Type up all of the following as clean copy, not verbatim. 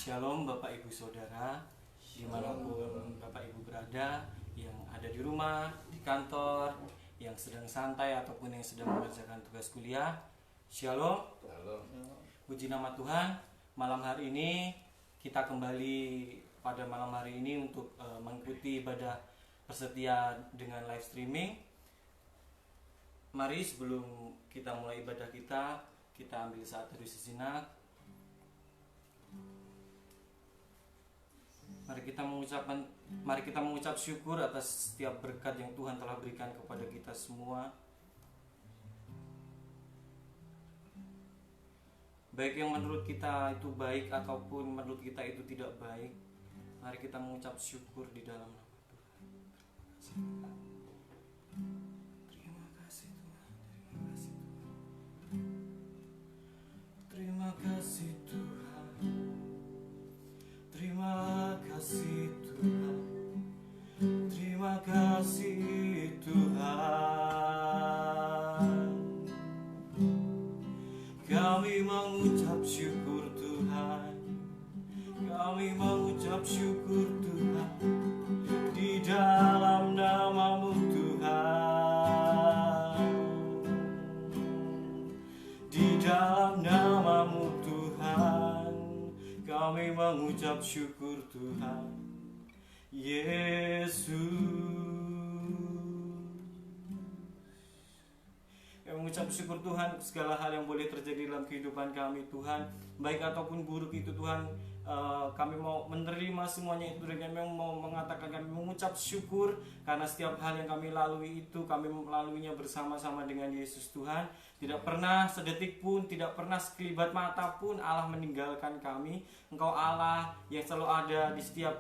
Shalom Bapak Ibu Saudara, dimanapun Bapak Ibu berada, yang ada di rumah, di kantor, yang sedang santai ataupun yang sedang mengerjakan tugas kuliah. Shalom. Puji nama Tuhan. Malam hari ini kita kembali pada malam hari ini untuk mengikuti ibadah persetia dengan live streaming. Mari sebelum kita mulai ibadah kita ambil saat teduh sejenak. Mari kita mengucap syukur atas setiap berkat yang Tuhan telah berikan kepada kita semua. Baik yang menurut kita itu baik ataupun menurut kita itu tidak baik, mari kita mengucap syukur di dalam nama Tuhan. Terima kasih Tuhan. Terima kasih Tuhan. Terima kasih Tuhan. Terima kasih Tuhan. Kami mengucap syukur Tuhan. Kami mengucap syukur Tuhan. Di dalam nama-Mu Tuhan. Di dalam nama-Mu Tuhan. Kami mengucap syukur Tuhan Yesus. Kami mengucap syukur Tuhan segala hal yang boleh terjadi dalam kehidupan kami Tuhan, baik ataupun buruk itu Tuhan. Kami mau menerima semuanya itu dan kami mau mengatakan kami mengucap syukur karena setiap hal yang kami lalui itu kami melaluinya bersama-sama dengan Yesus Tuhan. Tidak pernah sedetik pun, tidak pernah sekelibat mata pun Allah meninggalkan kami. Engkau Allah yang selalu ada di setiap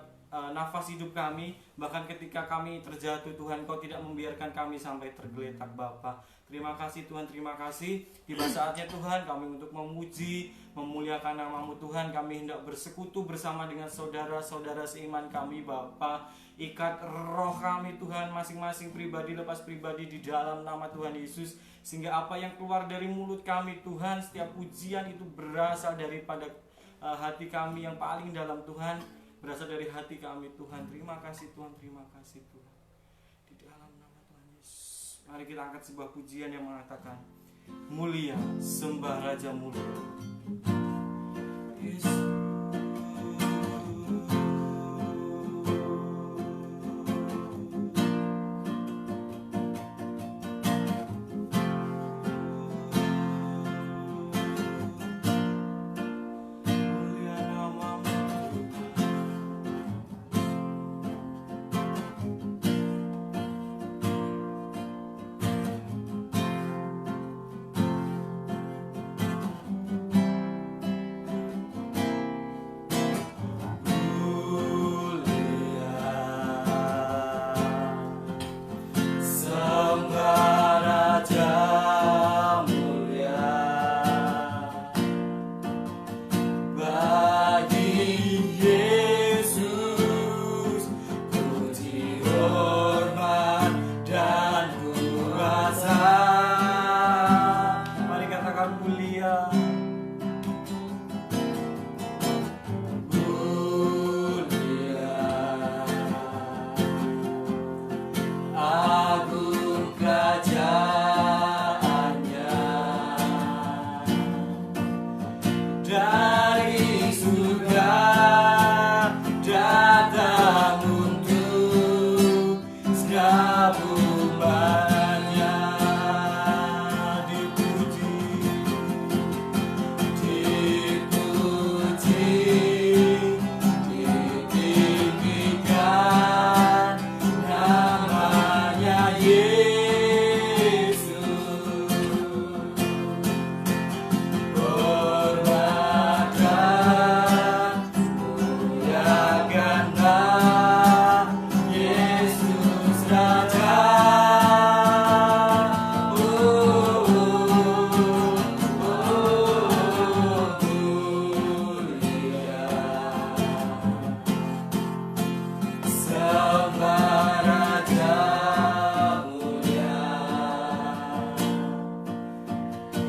nafas hidup kami. Bahkan ketika kami terjatuh Tuhan, Engkau tidak membiarkan kami sampai tergeletak Bapa. Terima kasih Tuhan, terima kasih. Tiba saatnya Tuhan kami untuk memuji, memuliakan nama-Mu Tuhan. Kami hendak bersekutu bersama dengan saudara-saudara seiman kami Bapa. Ikat roh kami Tuhan, masing-masing pribadi lepas pribadi di dalam nama Tuhan Yesus. Sehingga apa yang keluar dari mulut kami Tuhan, setiap pujian itu berasal daripada hati kami yang paling dalam Tuhan. Berasal dari hati kami Tuhan. Terima kasih Tuhan, terima kasih Tuhan. Di dalam nama Tuhan Yesus. Mari kita angkat sebuah pujian yang mengatakan, mulia, sembah Raja mulia Yesus.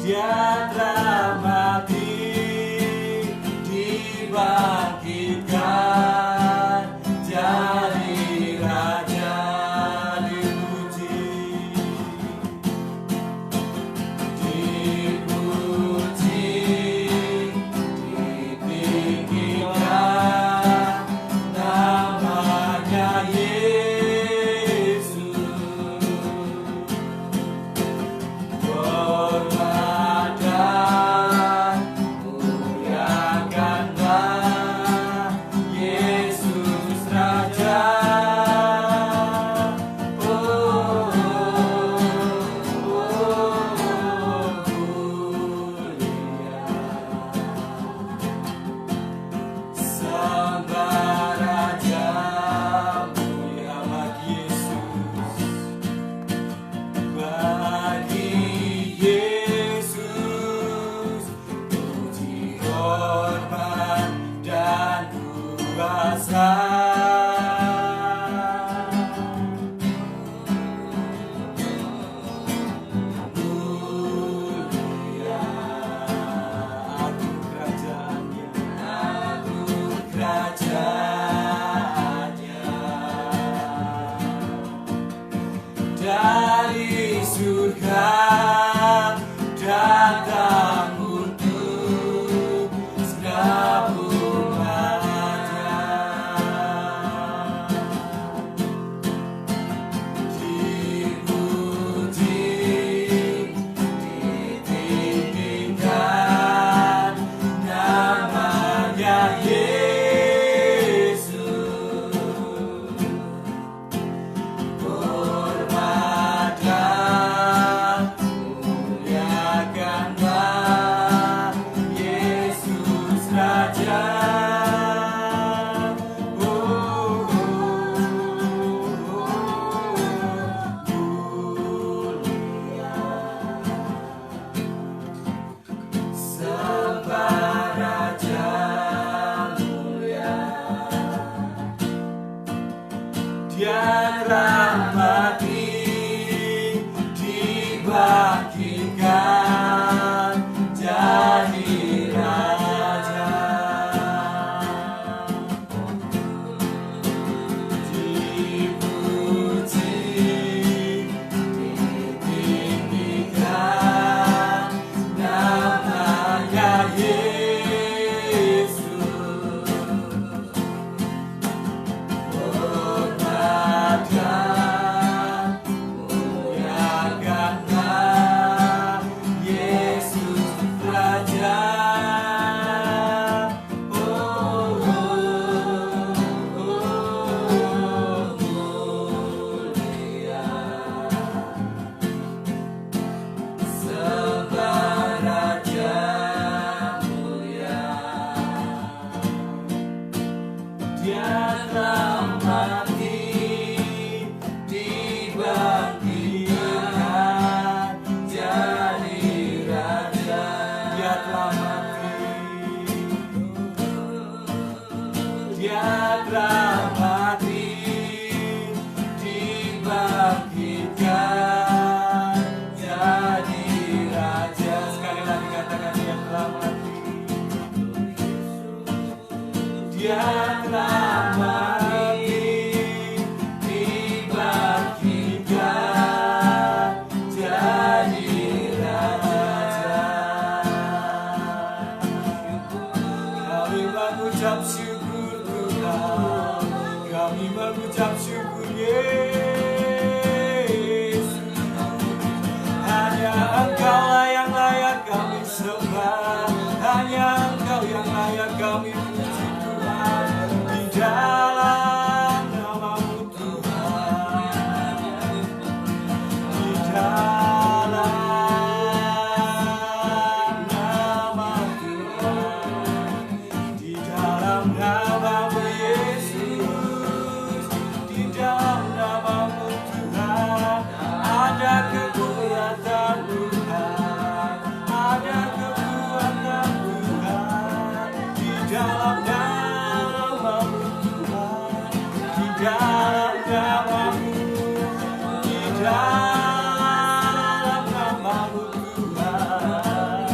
Dia telah mati, dibangkitkan telah mati. Dia telah mati, dibangkitkan jadi raja. Sekali lagi katakan, dia telah mati. Dia telah mati, dibangkitkan jadi raja. Kami mengucap syukur Tuhan, kami mengucap syukur Yesus. Hanya Engkau-lah yang layak kami sembah, hanya Engkau yang layak kami puji Tuhan. Di dalam nama-Mu Tuhan, di dalam nama Tuhan, di dalam nama-Mu Yesus, di dalam nama-Mu Tuhan, ada kekuatan Tuhan, ada kekuatan Tuhan. Di dalam nama-Mu Tuhan, di dalam nama-Mu, di dalam nama-Mu Tuhan.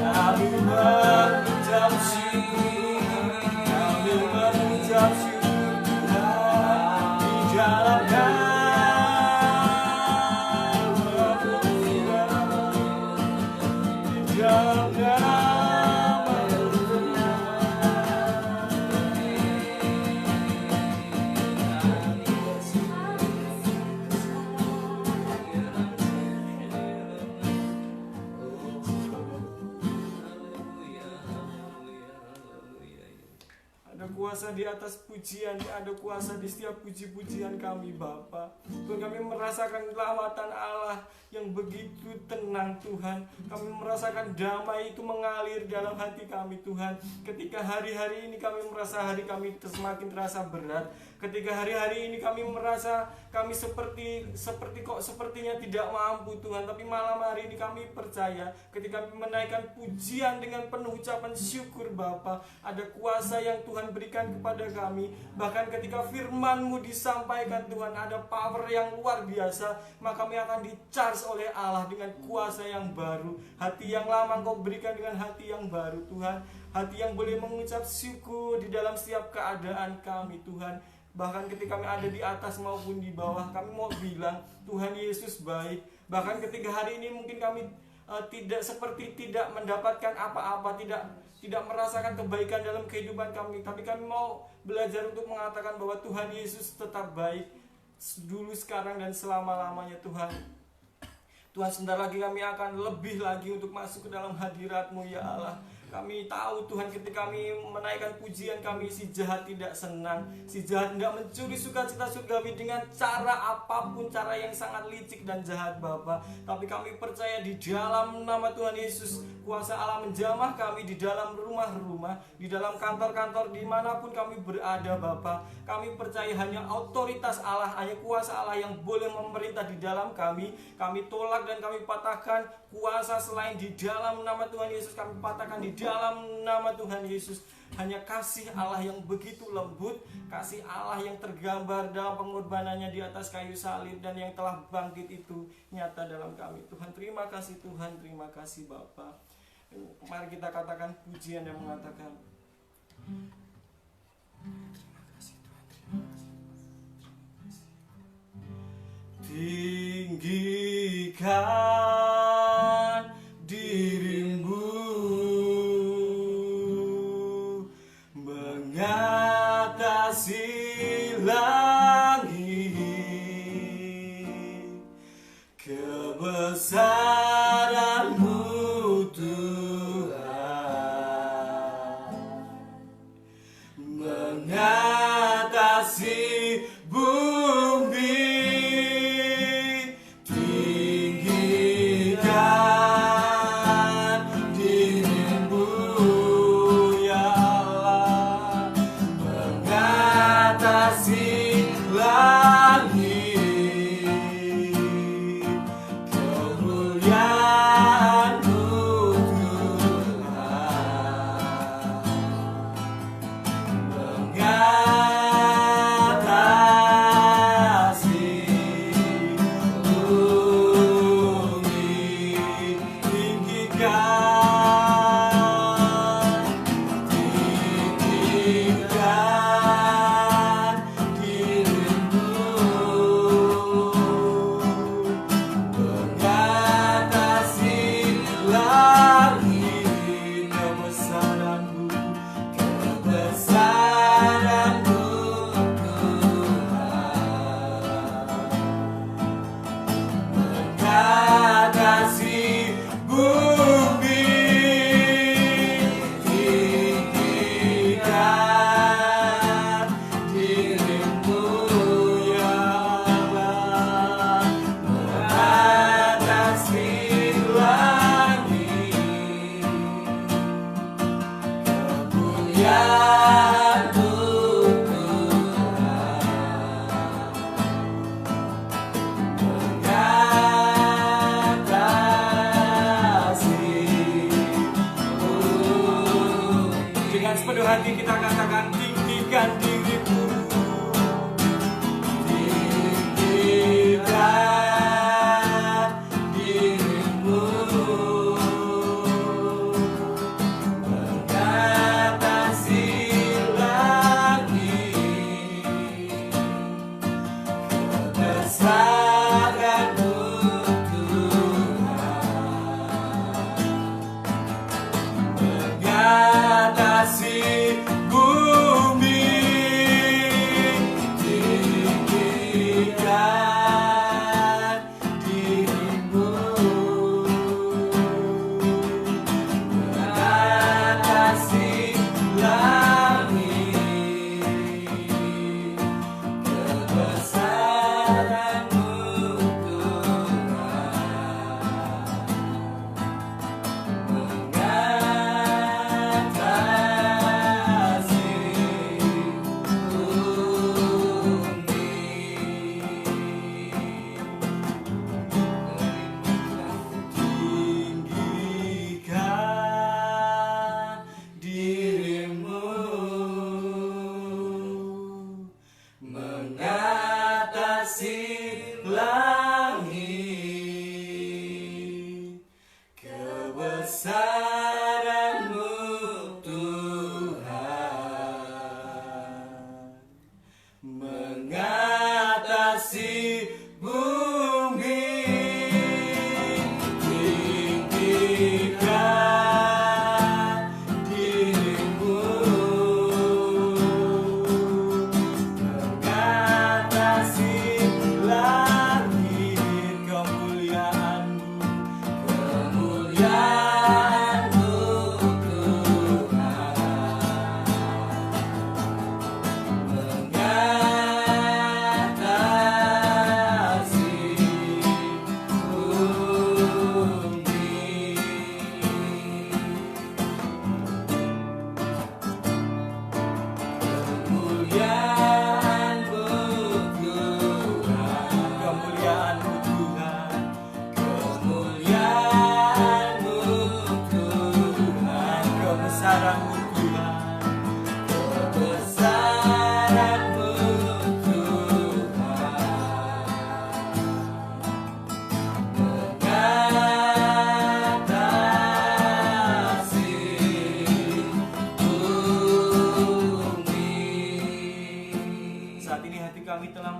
Kami mengucap syukur, kami mengucap syukur Tuhan. Di dalam nama-Mu Tuhan, di dalam nama-Mu Ada kuasa di atas pujian, ada kuasa di setiap puji-pujian kami Bapa. Tuhan, kami merasakan lawatan Allah yang begitu tenang Tuhan. Kami merasakan damai itu mengalir dalam hati kami Tuhan. Ketika hari-hari ini kami merasa hari kami semakin terasa berat, ketika hari-hari ini kami merasa kami sepertinya tidak mampu Tuhan, tapi malam hari ini kami percaya ketika kami menaikkan pujian dengan penuh ucapan syukur Bapa, ada kuasa yang Tuhan berikan kepada kami. Bahkan ketika firman-Mu disampaikan Tuhan, ada power yang luar biasa, maka kami akan di-charge oleh Allah dengan kuasa yang baru. Hati yang lama Engkau berikan dengan hati yang baru Tuhan, hati yang boleh mengucap syukur di dalam setiap keadaan kami Tuhan. Bahkan ketika kami ada di atas maupun di bawah, kami mau bilang Tuhan Yesus baik. Bahkan ketika hari ini mungkin kami tidak mendapatkan apa-apa, tidak merasakan kebaikan dalam kehidupan kami, tapi kami mau belajar untuk mengatakan bahwa Tuhan Yesus tetap baik dulu, sekarang, dan selama-lamanya Tuhan. Tuhan, sebentar lagi kami akan lebih lagi untuk masuk ke dalam hadirat-Mu ya Allah. Kami tahu Tuhan, ketika kami menaikkan pujian kami, si jahat tidak senang, si jahat tidak mencuri sukacita surgawi dengan cara apapun, cara yang sangat licik dan jahat Bapa. Tapi kami percaya di dalam nama Tuhan Yesus, kuasa Allah menjamah kami di dalam rumah-rumah, di dalam kantor-kantor, dimanapun kami berada Bapa. Kami percaya hanya otoritas Allah, hanya kuasa Allah yang boleh memerintah di dalam kami. Kami tolak dan kami patahkan kuasa selain di dalam nama Tuhan Yesus. Kami patahkan di dalam nama Tuhan Yesus. Hanya kasih Allah yang begitu lembut, kasih Allah yang tergambar dalam pengorbanannya di atas kayu salib dan yang telah bangkit itu nyata dalam kami. Tuhan, terima kasih Tuhan, terima kasih Bapa. Mari kita katakan pujian yang mengatakan terima kasih Tuhan, terima kasih. Tinggikan dirimu mengatasi langit, kebesaran-Mu Tuhan mengatasi bumi. Tinggikan hati kita katakan, tinggikan dirimu, tinggikan dirimu, mengatasi langit, kebesaran-Mu mengatasi bumi, tinggikan dirimu, mengatasi langit, kebesaran-Mu Tuhan, tinggikan dirimu, mengatasi langit, kebesaran-Mu Tuhan, mengatasi bumi, tinggikan dirimu, mengatasi langit, kemuliaan-Mu, kemuliaan-Mu Tuhan, mengatasi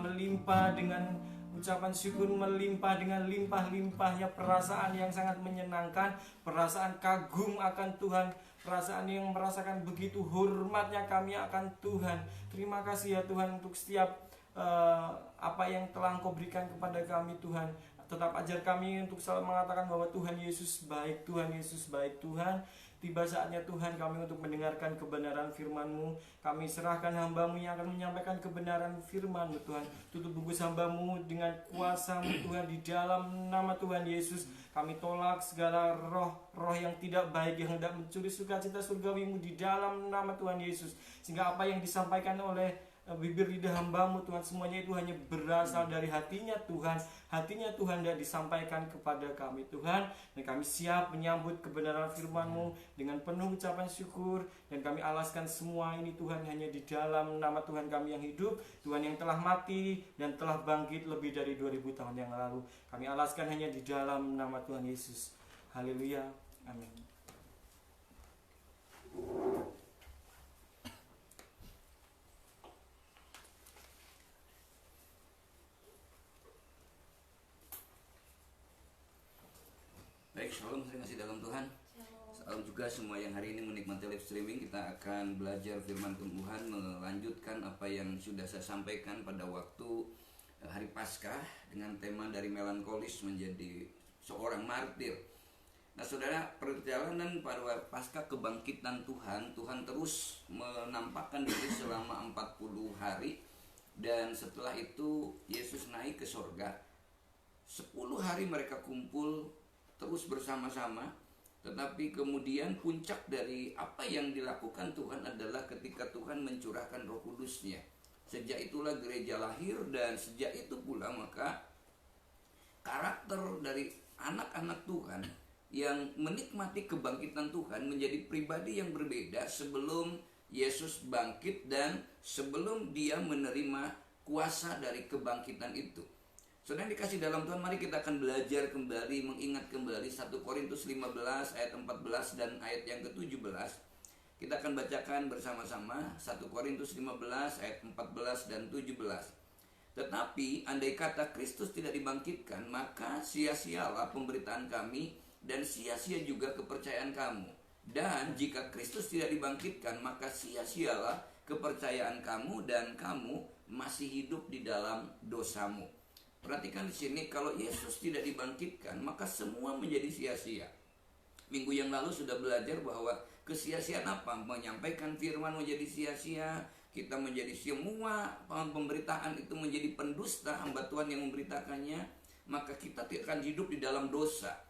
melimpah dengan ucapan syukur, melimpah dengan limpah-limpahnya perasaan yang sangat menyenangkan, perasaan kagum akan Tuhan, perasaan yang merasakan begitu hormatnya kami akan Tuhan. Terima kasih ya Tuhan untuk setiap apa yang telah Engkau berikan kepada kami Tuhan. Tetap ajar kami untuk selalu mengatakan bahwa Tuhan Yesus baik, Tuhan Yesus baik. Tuhan, tiba saatnya Tuhan kami untuk mendengarkan kebenaran firman-Mu. Kami serahkan hamba-Mu yang akan menyampaikan kebenaran firman-Mu Tuhan. Tutup bungkus hamba-Mu dengan kuasa-Mu Tuhan, di dalam nama Tuhan Yesus. Kami tolak segala roh yang tidak baik yang hendak mencuri sukacita surgawi-Mu di dalam nama Tuhan Yesus. Sehingga apa yang disampaikan oleh bibir lidah hamba-Mu Tuhan, semuanya itu hanya berasal dari hatinya Tuhan. Hatinya Tuhan dan disampaikan kepada kami Tuhan. Dan kami siap menyambut kebenaran firman-Mu dengan penuh ucapan syukur. Dan kami alaskan semua ini Tuhan hanya di dalam nama Tuhan kami yang hidup, Tuhan yang telah mati dan telah bangkit lebih dari 2000 tahun yang lalu. Kami alaskan hanya di dalam nama Tuhan Yesus. Haleluya, amin. Baik, shalom, terima kasih dalam Tuhan. Salam juga semua yang hari ini menikmati live streaming. Kita akan belajar firman Tuhan, melanjutkan apa yang sudah saya sampaikan pada waktu hari Paskah dengan tema dari melankolis menjadi seorang martir. Nah saudara, perjalanan pada Paskah kebangkitan Tuhan, Tuhan terus menampakkan diri selama 40 hari. Dan setelah itu Yesus naik ke sorga. 10 hari mereka kumpul terus bersama-sama, tetapi kemudian puncak dari apa yang dilakukan Tuhan adalah ketika Tuhan mencurahkan Roh Kudus-Nya. Sejak itulah gereja lahir, dan sejak itu pula maka karakter dari anak-anak Tuhan yang menikmati kebangkitan Tuhan menjadi pribadi yang berbeda sebelum Yesus bangkit dan sebelum dia menerima kuasa dari kebangkitan itu. Saudara yang dikasih dalam Tuhan, mari kita akan belajar kembali, mengingat kembali 1 Korintus 15 ayat 14 dan ayat yang ke-17. Kita akan bacakan bersama-sama 1 Korintus 15 ayat 14 dan 17. Tetapi andai kata Kristus tidak dibangkitkan, maka sia-sialah pemberitaan kami dan sia-sia juga kepercayaan kamu. Dan jika Kristus tidak dibangkitkan, maka sia-sialah kepercayaan kamu dan kamu masih hidup di dalam dosamu. Perhatikan di sini, kalau Yesus tidak dibangkitkan, maka semua menjadi sia-sia. Minggu yang lalu sudah belajar bahwa kesia-siaan apa? Menyampaikan firman menjadi sia-sia, kita menjadi semua pemberitaan itu menjadi pendusta, hamba Tuhan yang memberitakannya, maka kita tidak akan hidup di dalam dosa.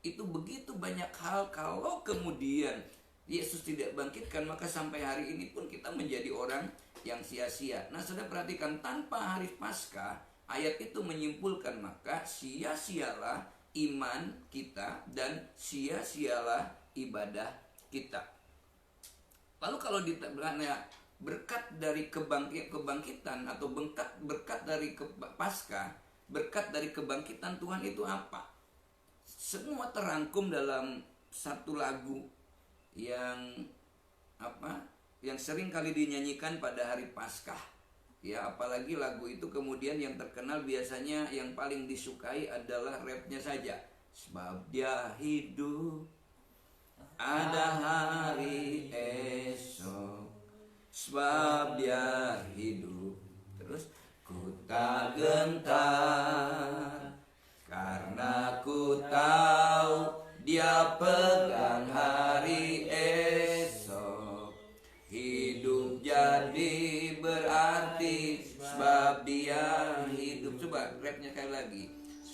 Itu begitu banyak hal. Kalau kemudian Yesus tidak bangkitkan, maka sampai hari ini pun kita menjadi orang yang sia-sia. Nah, saudara perhatikan, tanpa hari Paskah, ayat itu menyimpulkan maka sia-sialah iman kita dan sia-sialah ibadah kita. Lalu kalau ditanya berkat dari kebangkitan atau berkat dari Paskah, berkat dari kebangkitan Tuhan itu apa? Semua terangkum dalam satu lagu yang sering kali dinyanyikan pada hari Paskah. Ya, apalagi lagu itu kemudian yang terkenal biasanya yang paling disukai adalah rapnya saja. Sebab dia hidup, ada hari esok. Sebab dia hidup. Terus, ku tak gentar, karena ku tahu dia pegang hari esok. Hidup jadi berarti sebab dia hidup. Coba rapnya sekali lagi.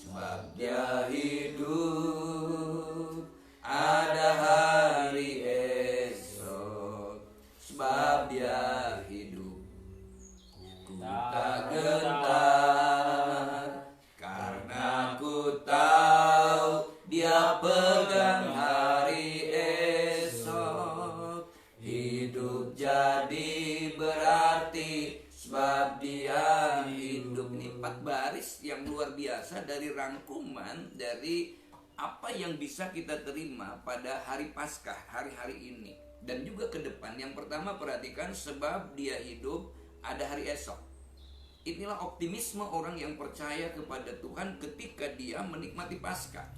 Sebab dia hidup, ada hari esok. Sebab dia hidup, ku tak gentar, karena ku tahu dia pegang hari esok. Hidup jadi berarti sebab dia hidup. Ini 4 baris yang luar biasa dari rangkuman dari apa yang bisa kita terima pada hari Paskah, hari-hari ini dan juga ke depan. Yang pertama, perhatikan, sebab dia hidup, ada hari esok. Inilah optimisme orang yang percaya kepada Tuhan ketika dia menikmati Paskah,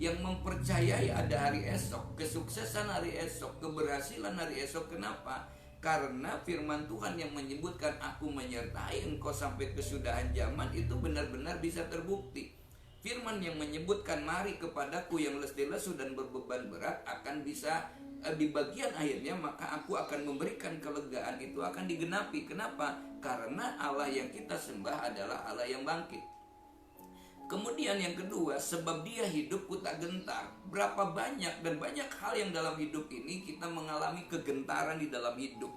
yang mempercayai ada hari esok, kesuksesan hari esok, keberhasilan hari esok. Kenapa? Karena firman Tuhan yang menyebutkan aku menyertai engkau sampai kesudahan zaman itu benar-benar bisa terbukti. Firman yang menyebutkan mari kepadaku yang letih lesu dan berbeban berat akan bisa di bagian akhirnya, maka aku akan memberikan kelegaan, itu akan digenapi. Kenapa? Karena Allah yang kita sembah adalah Allah yang bangkit. Kemudian yang kedua, sebab dia hidup ku tak gentar. Berapa banyak dan banyak hal yang dalam hidup ini kita mengalami kegentaran di dalam hidup.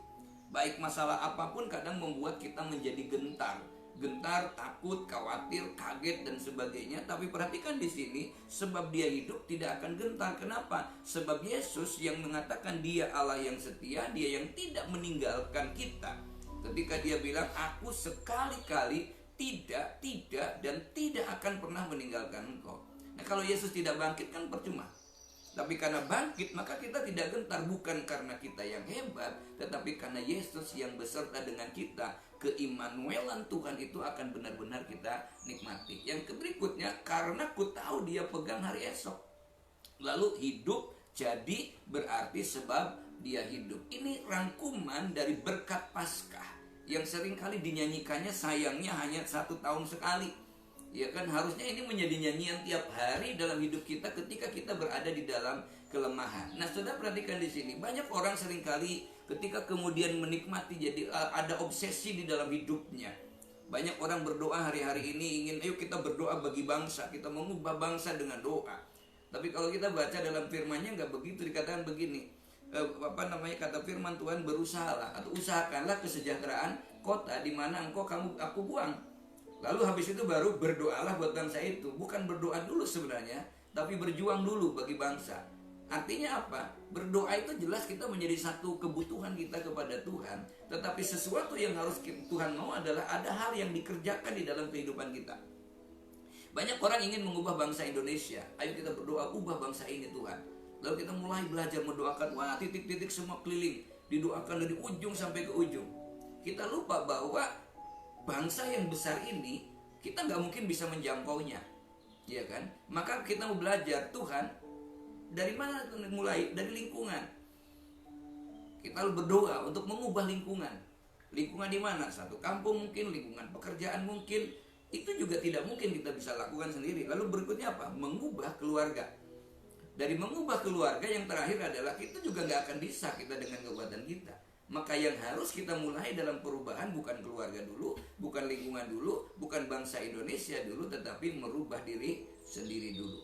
Baik masalah apapun kadang membuat kita menjadi gentar. Gentar, takut, khawatir, kaget dan sebagainya. Tapi perhatikan di sini, sebab dia hidup tidak akan gentar. Kenapa? Sebab Yesus yang mengatakan dia Allah yang setia, dia yang tidak meninggalkan kita. Ketika dia bilang, aku sekali-kali tidak dan tidak akan pernah meninggalkan engkau. Nah, kalau Yesus tidak bangkit kan percuma. Tapi karena bangkit maka kita tidak gentar, bukan karena kita yang hebat, tetapi karena Yesus yang beserta dengan kita. Keimmanuelan Tuhan itu akan benar-benar kita nikmati. Yang berikutnya, karena ku tahu dia pegang hari esok. Lalu hidup jadi berarti sebab dia hidup. Ini rangkuman dari berkat Paskah yang seringkali dinyanyikannya sayangnya hanya 1 tahun sekali. Ya kan, harusnya ini menjadi nyanyian tiap hari dalam hidup kita ketika kita berada di dalam kelemahan. Nah, saudara perhatikan di sini, banyak orang seringkali ketika kemudian menikmati jadi ada obsesi di dalam hidupnya. Banyak orang berdoa hari-hari ini ingin, ayo kita berdoa bagi bangsa, kita mengubah bangsa dengan doa. Tapi kalau kita baca dalam firman-Nya nggak begitu, dikatakan begini. Kata firman Tuhan, berusahalah atau usahakanlah kesejahteraan kota di mana aku buang. Lalu habis itu baru berdoalah buat bangsa itu. Bukan berdoa dulu sebenarnya, tapi berjuang dulu bagi bangsa. Artinya apa? Berdoa itu jelas kita menjadi satu kebutuhan kita kepada Tuhan. Tetapi sesuatu yang harus Tuhan mau adalah ada hal yang dikerjakan di dalam kehidupan kita. Banyak orang ingin mengubah bangsa Indonesia. Ayo kita berdoa, ubah bangsa ini Tuhan. Lalu kita mulai belajar mendoakan, wah titik-titik semua keliling. Didoakan dari ujung sampai ke ujung. Kita lupa bahwa bangsa yang besar ini, kita nggak mungkin bisa menjangkaunya. Ya kan? Maka kita mau belajar, Tuhan, dari mana mulai? Dari lingkungan. Kita berdoa untuk mengubah lingkungan. Lingkungan di mana? Satu kampung mungkin, lingkungan pekerjaan mungkin. Itu juga tidak mungkin kita bisa lakukan sendiri. Lalu berikutnya apa? Mengubah keluarga. Dari mengubah keluarga yang terakhir adalah kita juga nggak akan bisa kita dengan kekuatan kita. Maka yang harus kita mulai dalam perubahan bukan keluarga dulu, bukan lingkungan dulu, bukan bangsa Indonesia dulu, tetapi merubah diri sendiri dulu.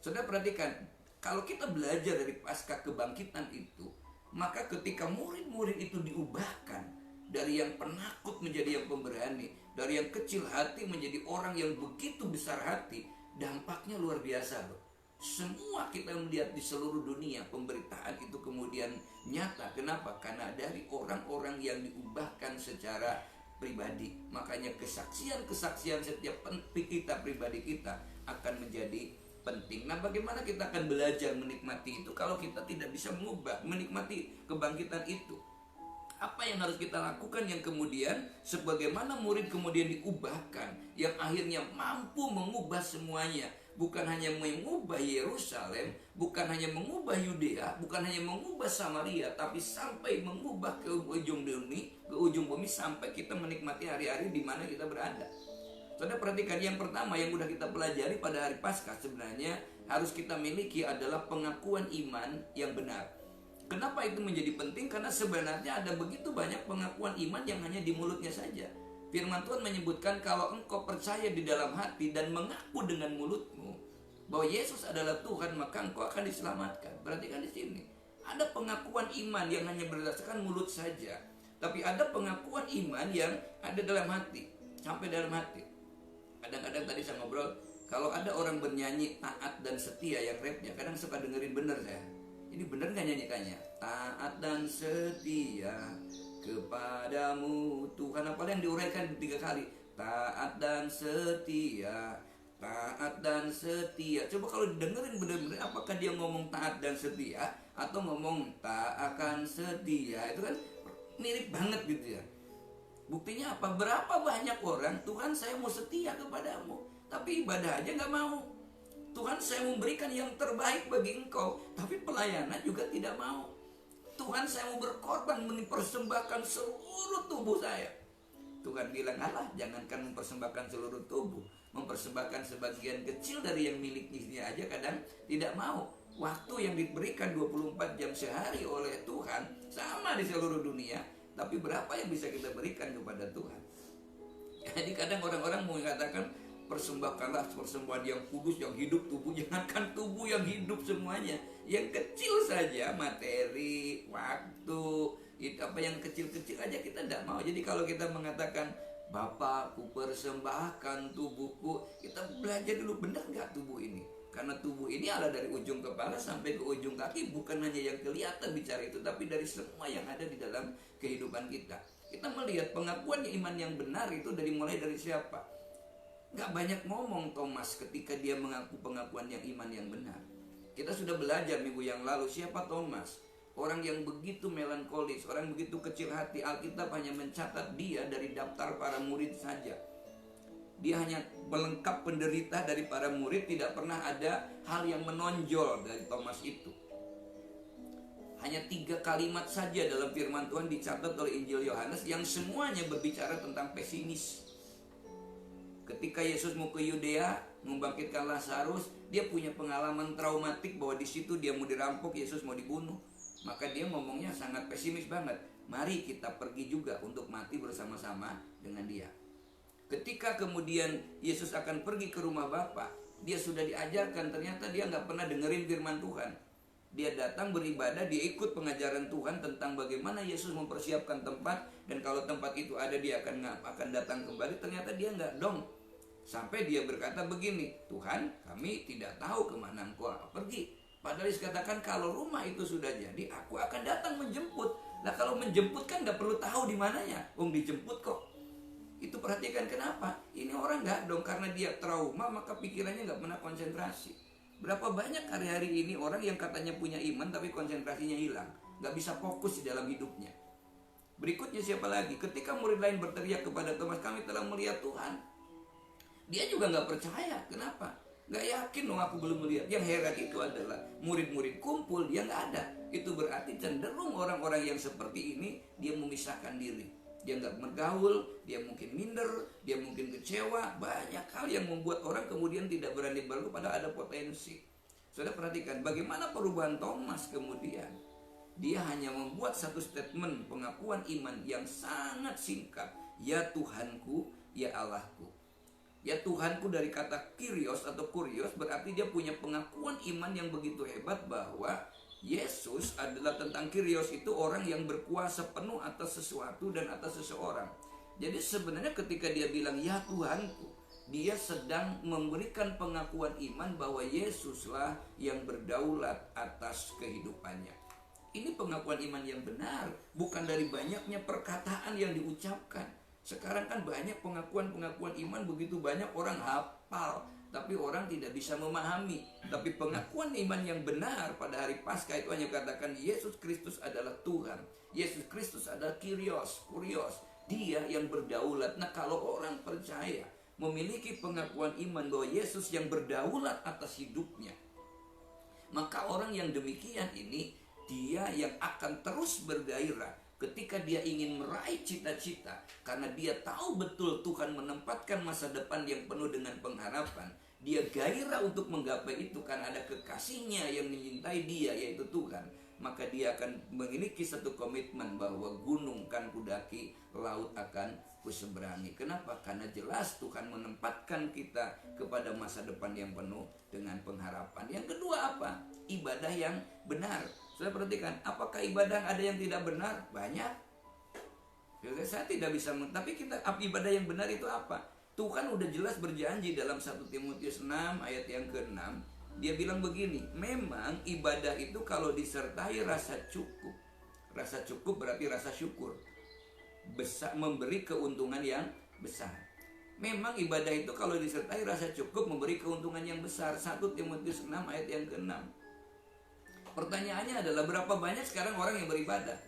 Saudara perhatikan, kalau kita belajar dari pasca kebangkitan itu, maka ketika murid-murid itu diubahkan dari yang penakut menjadi yang pemberani, dari yang kecil hati menjadi orang yang begitu besar hati, dampaknya luar biasa loh. Semua kita melihat di seluruh dunia pemberitaan itu kemudian nyata. Kenapa? Karena dari orang-orang yang diubahkan secara pribadi. Makanya kesaksian-kesaksian setiap kita pribadi kita akan menjadi penting. Nah, bagaimana kita akan belajar menikmati itu kalau kita tidak bisa mengubah, menikmati kebangkitan itu? Apa yang harus kita lakukan yang kemudian sebagaimana murid kemudian diubahkan, yang akhirnya mampu mengubah semuanya, bukan hanya mengubah Yerusalem, bukan hanya mengubah Yudea, bukan hanya mengubah Samaria, tapi sampai mengubah ke ujung bumi sampai kita menikmati hari-hari di mana kita berada. Saudara perhatikan, yang pertama yang sudah kita pelajari pada hari Paskah sebenarnya harus kita miliki adalah pengakuan iman yang benar. Kenapa itu menjadi penting? Karena sebenarnya ada begitu banyak pengakuan iman yang hanya di mulutnya saja. Firman Tuhan menyebutkan kalau engkau percaya di dalam hati dan mengaku dengan mulutmu bahwa Yesus adalah Tuhan, maka engkau akan diselamatkan. Perhatikan di sini. Ada pengakuan iman yang hanya berdasarkan mulut saja, tapi ada pengakuan iman yang ada dalam hati, sampai dalam hati. Kadang-kadang tadi saya ngobrol, kalau ada orang bernyanyi taat dan setia yang rapnya, kadang suka dengerin bener saya. Ini bener gak nyanyikannya? Taat dan setia kepadamu Tuhan. Apa yang diuraikan 3 kali? Taat dan setia, taat dan setia. Coba kalau dengerin bener-bener, apakah dia ngomong taat dan setia atau ngomong tak akan setia? Itu kan mirip banget gitu ya. Buktinya apa? Berapa banyak orang, Tuhan saya mau setia kepadamu, tapi ibadah aja gak mau. Tuhan saya memberikan yang terbaik bagi engkau, tapi pelayanan juga tidak mau. Tuhan saya mau berkorban, mempersembahkan seluruh tubuh saya. Tuhan bilang, alah jangankan mempersembahkan seluruh tubuh, mempersembahkan sebagian kecil dari yang miliknya aja kadang tidak mau. Waktu yang diberikan 24 jam sehari oleh Tuhan sama di seluruh dunia, tapi berapa yang bisa kita berikan kepada Tuhan? Jadi kadang orang-orang mengatakan, persembahkanlah persembahan yang kudus, yang hidup tubuh. Jangankan tubuh yang hidup semuanya, yang kecil saja, materi, waktu, itu apa yang kecil-kecil aja kita tidak mau. Jadi kalau kita mengatakan Bapakku persembahkan tubuhku, kita belajar dulu benar nggak tubuh ini. Karena tubuh ini adalah dari ujung kepala sampai ke ujung kaki, bukan hanya yang kelihatan bicara itu, tapi dari semua yang ada di dalam kehidupan kita. Kita melihat pengakuan iman yang benar itu mulai dari siapa? Gak banyak ngomong Thomas ketika dia mengaku pengakuan yang iman yang benar. Kita sudah belajar minggu yang lalu siapa Thomas. Orang yang begitu melankolis, orang begitu kecil hati. Alkitab hanya mencatat dia dari daftar para murid saja. Dia hanya melengkap penderita dari para murid. Tidak pernah ada hal yang menonjol dari Thomas itu. Hanya 3 kalimat saja dalam firman Tuhan dicatat oleh Injil Yohanes yang semuanya berbicara tentang pesimis. Ketika Yesus mau ke Yudea membangkitkan Lazarus, dia punya pengalaman traumatik bahwa di situ dia mau dirampok, Yesus mau dibunuh. Maka dia ngomongnya sangat pesimis banget. Mari kita pergi juga untuk mati bersama-sama dengan dia. Ketika kemudian Yesus akan pergi ke rumah Bapa, dia sudah diajarkan, ternyata dia nggak pernah dengerin firman Tuhan. Dia datang beribadah, dia ikut pengajaran Tuhan tentang bagaimana Yesus mempersiapkan tempat, dan kalau tempat itu ada dia akan datang kembali. Ternyata dia nggak dong. Sampai dia berkata begini, Tuhan kami tidak tahu kemana engkau pergi. Padahal Yesus katakan kalau rumah itu sudah jadi, aku akan datang menjemput. Nah kalau menjemput kan nggak perlu tahu di mananya. Dijemput kok. Itu perhatikan kenapa? Ini orang nggak dong, karena dia trauma maka pikirannya nggak pernah konsentrasi. Berapa banyak hari-hari ini orang yang katanya punya iman tapi konsentrasinya hilang, nggak bisa fokus di dalam hidupnya. Berikutnya siapa lagi? Ketika murid lain berteriak kepada Thomas, kami telah melihat Tuhan. Dia juga nggak percaya. Kenapa? Nggak yakin dong, aku belum melihat. Yang heran itu adalah murid-murid kumpul, dia nggak ada. Itu berarti cenderung orang-orang yang seperti ini dia memisahkan diri. Dia nggak bergaul, dia mungkin minder, dia mungkin kecewa. Banyak hal yang membuat orang kemudian tidak berani bergaul, padahal ada potensi. Saudara perhatikan bagaimana perubahan Thomas kemudian. Dia hanya membuat satu statement pengakuan iman yang sangat singkat. Ya Tuhanku, ya Allahku. Ya Tuhanku dari kata kyrios atau kurios berarti dia punya pengakuan iman yang begitu hebat bahwa Yesus adalah tentang kyrios itu orang yang berkuasa penuh atas sesuatu dan atas seseorang. Jadi sebenarnya ketika dia bilang ya Tuhanku, dia sedang memberikan pengakuan iman bahwa Yesuslah yang berdaulat atas kehidupannya. Ini pengakuan iman yang benar, bukan dari banyaknya perkataan yang diucapkan. Sekarang kan banyak pengakuan-pengakuan iman, begitu banyak orang hafal, tapi orang tidak bisa memahami. Tapi pengakuan iman yang benar pada hari Paskah itu hanya katakan Yesus Kristus adalah Tuhan. Yesus Kristus adalah kurios. Dia yang berdaulat. Nah kalau orang percaya, memiliki pengakuan iman bahwa Yesus yang berdaulat atas hidupnya, maka orang yang demikian ini, dia yang akan terus bergairah ketika dia ingin meraih cita-cita, karena dia tahu betul Tuhan menempatkan masa depan yang penuh dengan pengharapan. Dia gairah untuk menggapai itu karena ada kekasihnya yang menyintai dia, yaitu Tuhan. Maka dia akan memiliki satu komitmen bahwa gunung kan kudaki, laut akan kuseberangi. Kenapa? Karena jelas Tuhan menempatkan kita kepada masa depan yang penuh dengan pengharapan. Yang kedua apa? Ibadah yang benar. Saya perhatikan, apakah ibadah ada yang tidak benar? Banyak. Saya tidak bisa, tapi ibadah yang benar itu apa? Tuhan udah jelas berjanji dalam 1 Timotius 6 ayat yang ke-6. Dia bilang begini, memang ibadah itu kalau disertai rasa cukup. Rasa cukup berarti rasa syukur. Besar, memberi keuntungan yang besar. Memang ibadah itu kalau disertai rasa cukup memberi keuntungan yang besar. 1 Timotius 6 ayat yang ke-6. Pertanyaannya adalah berapa banyak sekarang orang yang beribadah?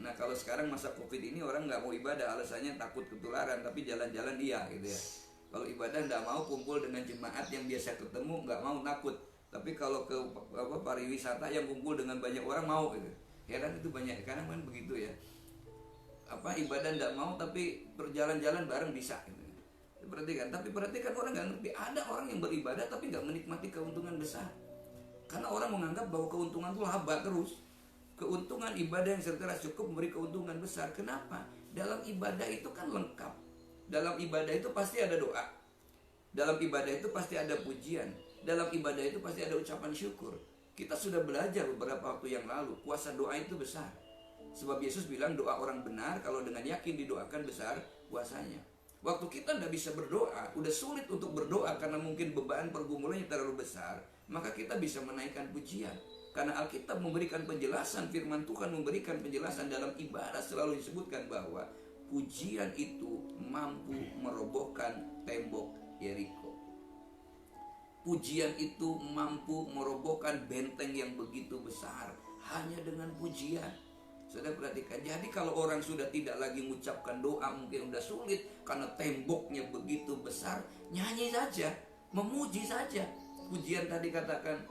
Nah kalau sekarang masa Covid ini orang nggak mau ibadah, alasannya takut ketularan, tapi jalan-jalan iya gitu ya. Kalau ibadah nggak mau kumpul dengan jemaat yang biasa ketemu, nggak mau, takut. Tapi kalau ke pariwisata yang kumpul dengan banyak orang mau gitu. Heran itu banyak, karena kan begitu ya. Ibadah nggak mau tapi berjalan-jalan bareng bisa gitu. Perhatikan orang nggak ngerti. Ada orang yang beribadah tapi nggak menikmati keuntungan besar. Karena orang menganggap bahwa keuntungan itu laba terus. Keuntungan ibadah yang serta cukup memberi keuntungan besar. Kenapa? Dalam ibadah itu kan lengkap. Dalam ibadah itu pasti ada doa. Dalam ibadah itu pasti ada pujian. Dalam ibadah itu pasti ada ucapan syukur. Kita sudah belajar beberapa waktu yang lalu, kuasa doa itu besar. Sebab Yesus bilang doa orang benar kalau dengan yakin didoakan besar kuasanya. Waktu kita tidak bisa berdoa, udah sulit untuk berdoa karena mungkin beban pergumulannya terlalu besar, maka kita bisa menaikkan pujian. Karena Alkitab memberikan penjelasan, firman Tuhan memberikan penjelasan dalam ibadah selalu disebutkan bahwa pujian itu mampu merobohkan tembok Yeriko. Pujian itu mampu merobohkan benteng yang begitu besar hanya dengan pujian. Sudah perhatikan, jadi kalau orang sudah tidak lagi mengucapkan doa, mungkin sudah sulit karena temboknya begitu besar, nyanyi saja, memuji saja. Pujian tadi katakan,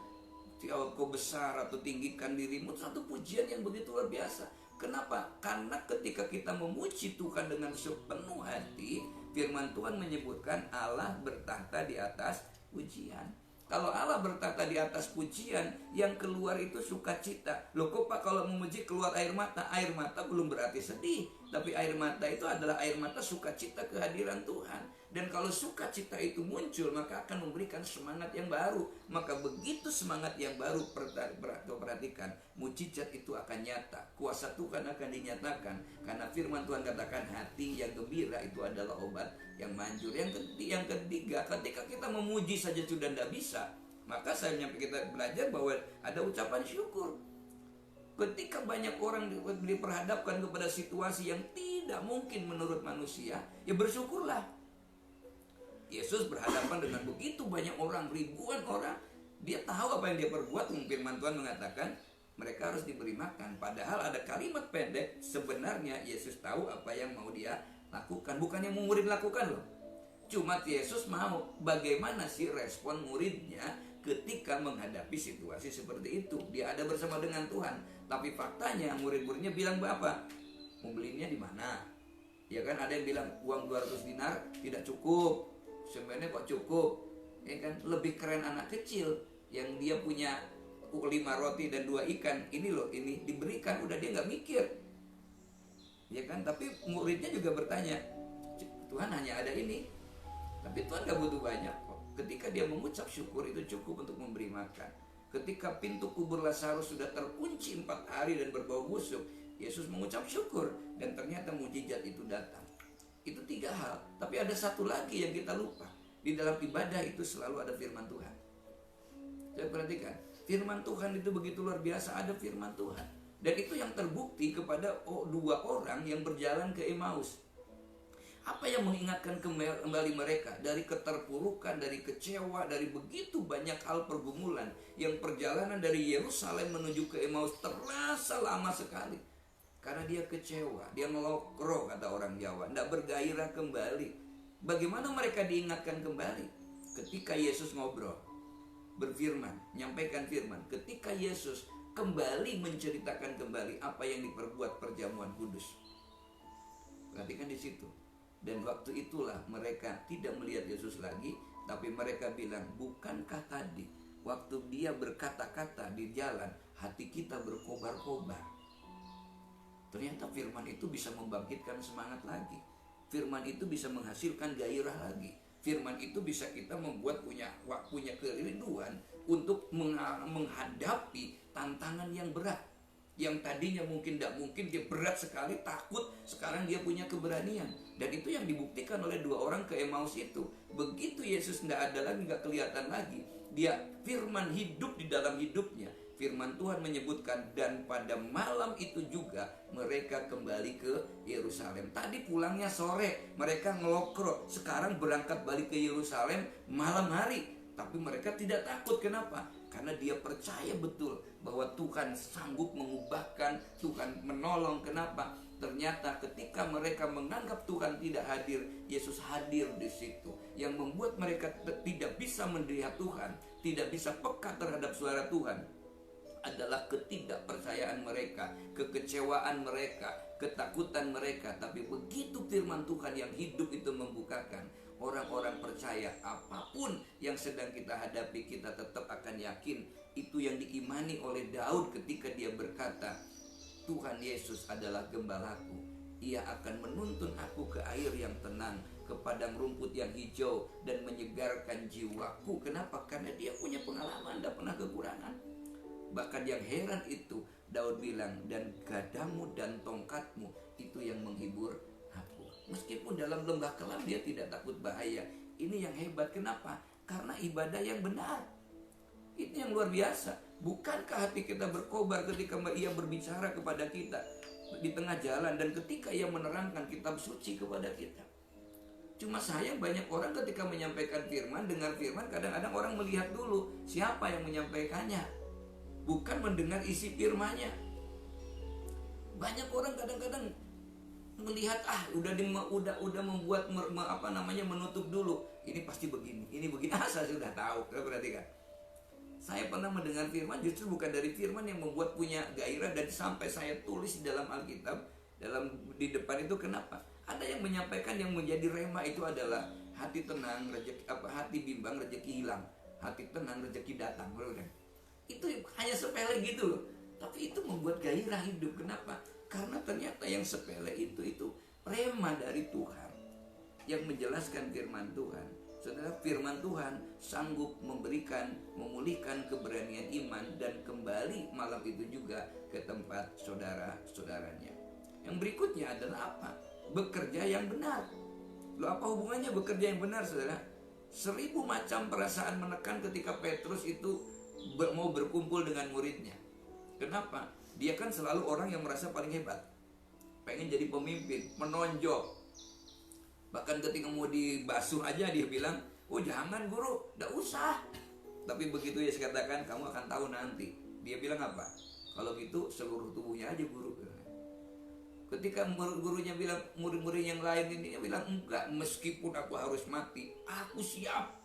kau besar atau tinggikan dirimu, satu pujian yang begitu luar biasa. Kenapa? Karena ketika kita memuji Tuhan dengan sepenuh hati, firman Tuhan menyebutkan Allah bertahta di atas pujian. Kalau Allah bertata di atas pujian, yang keluar itu sukacita. Loh kok Pak kalau memuji keluar air mata? Air mata belum berarti sedih, tapi air mata itu adalah air mata sukacita kehadiran Tuhan. Dan kalau sukacita itu muncul, maka akan memberikan semangat yang baru. Maka begitu semangat yang baru, perhatikan, mujizat itu akan nyata. Kuasa Tuhan akan dinyatakan. Karena firman Tuhan katakan hati yang gembira itu adalah obat yang manjur. Yang ketiga, ketika kita memuji saja sudah tidak bisa, Maka kita belajar bahwa ada ucapan syukur. Ketika banyak orang diperhadapkan kepada situasi yang tidak mungkin menurut manusia, ya bersyukurlah. Yesus berhadapan dengan begitu banyak orang, ribuan orang. Dia tahu apa yang dia perbuat. Firman Tuhan mengatakan mereka harus diberi makan. Padahal ada kalimat pendek, sebenarnya Yesus tahu apa yang mau dia lakukan. Bukan yang murid lakukan loh. Cuma Yesus mau bagaimana sih respon muridnya ketika menghadapi situasi seperti itu. Dia ada bersama dengan Tuhan, tapi faktanya murid-muridnya bilang apa? Mau belinya di mana? Ya kan, ada yang bilang uang 200 dinar tidak cukup. Sebenarnya kok cukup? Ya kan, lebih keren anak kecil yang dia punya 5 roti dan 2 ikan. Ini loh, ini diberikan, udah dia nggak mikir. Ya kan, tapi muridnya juga bertanya, Tuhan hanya ada ini. Tapi Tuhan gak butuh banyak kok. Ketika dia mengucap syukur, itu cukup untuk memberi makan. Ketika pintu kubur Lazarus sudah terkunci 4 hari dan berbau busuk, Yesus mengucap syukur, dan ternyata mukjizat itu datang. Itu 3 hal. Tapi ada satu lagi yang kita lupa. Di dalam ibadah itu selalu ada firman Tuhan. Saya perhatikan, firman Tuhan itu begitu luar biasa. Ada firman Tuhan, dan itu yang terbukti kepada 2 orang yang berjalan ke Emmaus. Apa yang mengingatkan kembali mereka dari keterpurukan, dari kecewa, dari begitu banyak hal pergumulan, yang perjalanan dari Yerusalem menuju ke Emmaus terasa lama sekali. Karena dia kecewa, dia ngelokro kata orang Jawa, tidak bergairah kembali. Bagaimana mereka diingatkan kembali? Ketika Yesus ngobrol, berfirman, menyampaikan firman. Ketika Yesus kembali menceritakan kembali apa yang diperbuat perjamuan kudus. Perhatikan di situ. Dan waktu itulah mereka tidak melihat Yesus lagi, tapi mereka bilang, bukankah tadi waktu dia berkata-kata di jalan, hati kita berkobar-kobar. Ternyata firman itu bisa membangkitkan semangat lagi. Firman itu bisa menghasilkan gairah lagi. Firman itu bisa kita membuat punya kerinduan untuk menghadapi tantangan yang berat. Yang tadinya mungkin tidak mungkin, dia berat sekali, takut, sekarang dia punya keberanian. Dan itu yang dibuktikan oleh 2 orang ke Emmaus itu. Begitu Yesus tidak ada lagi, tidak kelihatan lagi, dia firman hidup di dalam hidupnya. Firman Tuhan menyebutkan, dan pada malam itu juga mereka kembali ke Yerusalem. Tadi pulangnya sore, mereka ngelokro. Sekarang berangkat balik ke Yerusalem malam hari. Tapi mereka tidak takut. Kenapa? Karena dia percaya betul bahwa Tuhan sanggup mengubahkan, Tuhan menolong. Kenapa? Ternyata ketika mereka menganggap Tuhan tidak hadir, Yesus hadir di situ. Yang membuat mereka tidak bisa melihat Tuhan, tidak bisa peka terhadap suara Tuhan, adalah ketidakpercayaan mereka, kekecewaan mereka, ketakutan mereka. Tapi begitu firman Tuhan yang hidup itu membukakan, orang-orang percaya apapun yang sedang kita hadapi, kita tetap akan yakin. Itu yang diimani oleh Daud ketika dia berkata, Tuhan Yesus adalah gembalaku, Ia akan menuntun aku ke air yang tenang, ke padang rumput yang hijau, dan menyegarkan jiwaku. Kenapa? Karena dia punya pengalaman, tidak pernah kekurangan. Bahkan yang heran itu, Daud bilang, dan gadamu dan tongkatmu itu yang menghibur aku. Meskipun dalam lembah kelam dia tidak takut bahaya. Ini yang hebat. Kenapa? Karena ibadah yang benar. Itu yang luar biasa. Bukankah hati kita berkobar ketika Ia berbicara kepada kita di tengah jalan, dan ketika Ia menerangkan kitab suci kepada kita? Cuma sayang banyak orang ketika menyampaikan firman, dengar firman, kadang-kadang orang melihat dulu siapa yang menyampaikannya, bukan mendengar isi firmannya. Banyak orang kadang-kadang melihat udah membuat menutup dulu. Ini pasti begini, ini begini. Saya sudah tahu. Perhatikan. Saya pernah mendengar firman, justru bukan dari firman yang membuat punya gairah, dan sampai saya tulis di dalam Alkitab, di depan itu. Kenapa? Ada yang menyampaikan yang menjadi rema itu adalah hati tenang, hati bimbang, rezeki hilang. Hati tenang, rezeki datang. Itu hanya sepele gitu loh, tapi itu membuat gairah hidup. Kenapa? Karena ternyata yang sepele itu rema dari Tuhan yang menjelaskan firman Tuhan. Saudara, firman Tuhan sanggup memulihkan keberanian iman, dan kembali malam itu juga ke tempat saudara-saudaranya. Yang berikutnya adalah apa? Bekerja yang benar. Loh, apa hubungannya bekerja yang benar, saudara? 1000 macam perasaan menekan ketika Petrus itu mau berkumpul dengan muridnya. Kenapa? Dia kan selalu orang yang merasa paling hebat, pengen jadi pemimpin, menonjol. Bahkan ketika mau dibasuh aja dia bilang, oh jangan guru, gak usah. Tapi begitu Yesus katakan, kamu akan tahu nanti. Dia bilang apa? Kalau gitu seluruh tubuhnya aja guru. Ketika murid-gurunya bilang, murid-murid yang lain ini, dia bilang, enggak, meskipun aku harus mati, aku siap.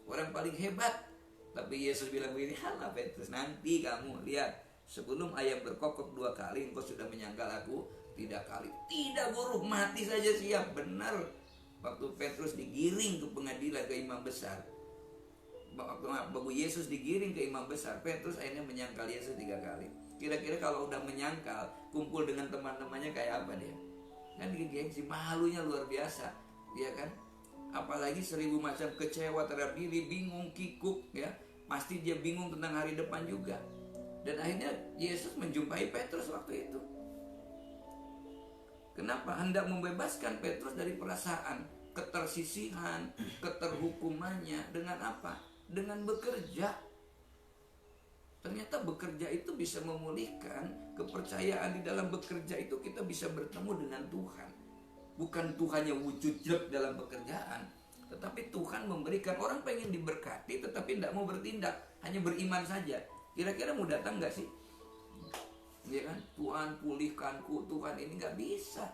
Orang paling hebat. Tapi Yesus bilang begini, halah Petrus, nanti kamu lihat, sebelum ayam berkokok 2 kali, engkau sudah menyangkal aku 3 kali. Tidak guru, mati saja siap. Benar. Waktu Petrus digiring ke pengadilan, ke imam besar, waktu Yesus digiring ke imam besar, Petrus akhirnya menyangkal Yesus 3 kali. Kira-kira kalau udah menyangkal, kumpul dengan teman-temannya kayak apa dia? Kan gengsi, malunya luar biasa, ya kan? Apalagi 1000 macam kecewa terhadap diri, bingung, kikuk, ya. Pasti dia bingung tentang hari depan juga. Dan akhirnya Yesus menjumpai Petrus waktu itu. Kenapa? Hendak membebaskan Petrus dari perasaan ketersisihan, keterhukumannya. Dengan apa? Dengan bekerja. Ternyata bekerja itu bisa memulihkan kepercayaan. Di dalam bekerja itu kita bisa bertemu dengan Tuhan. Bukan Tuhannya wujud jelek dalam pekerjaan, tetapi Tuhan memberikan. Orang pengen diberkati tetapi tidak mau bertindak, hanya beriman saja. Kira-kira mau datang gak sih? Ya kan? Tuhan pulihkanku, Tuhan ini gak bisa.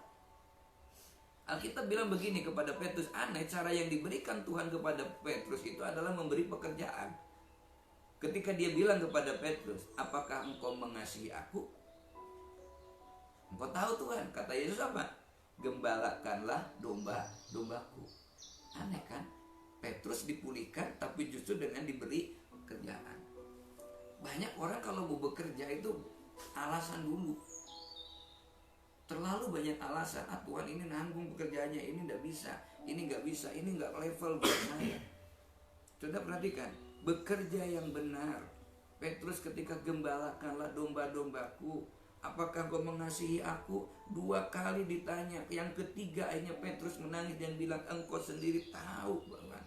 Alkitab bilang begini kepada Petrus, aneh, cara yang diberikan Tuhan kepada Petrus itu adalah memberi pekerjaan. Ketika dia bilang kepada Petrus, apakah engkau mengasihi aku? Engkau tahu Tuhan. Kata Yesus apa? Gembalakanlah domba-dombaku. Aneh kan? Petrus dipulihkan tapi justru dengan diberi pekerjaan. Banyak orang kalau mau bekerja itu alasan dulu. Terlalu banyak alasan. Tuhan ini nanggung pekerjaannya, ini tidak bisa, ini nggak bisa, ini nggak level buat saya. Coba perhatikan, bekerja yang benar. Petrus ketika gembalakanlah domba-dombaku, apakah kau mengasihi aku? 2 kali ditanya. Yang ketiga akhirnya Petrus menangis dan bilang, engkau sendiri tahu bahwa.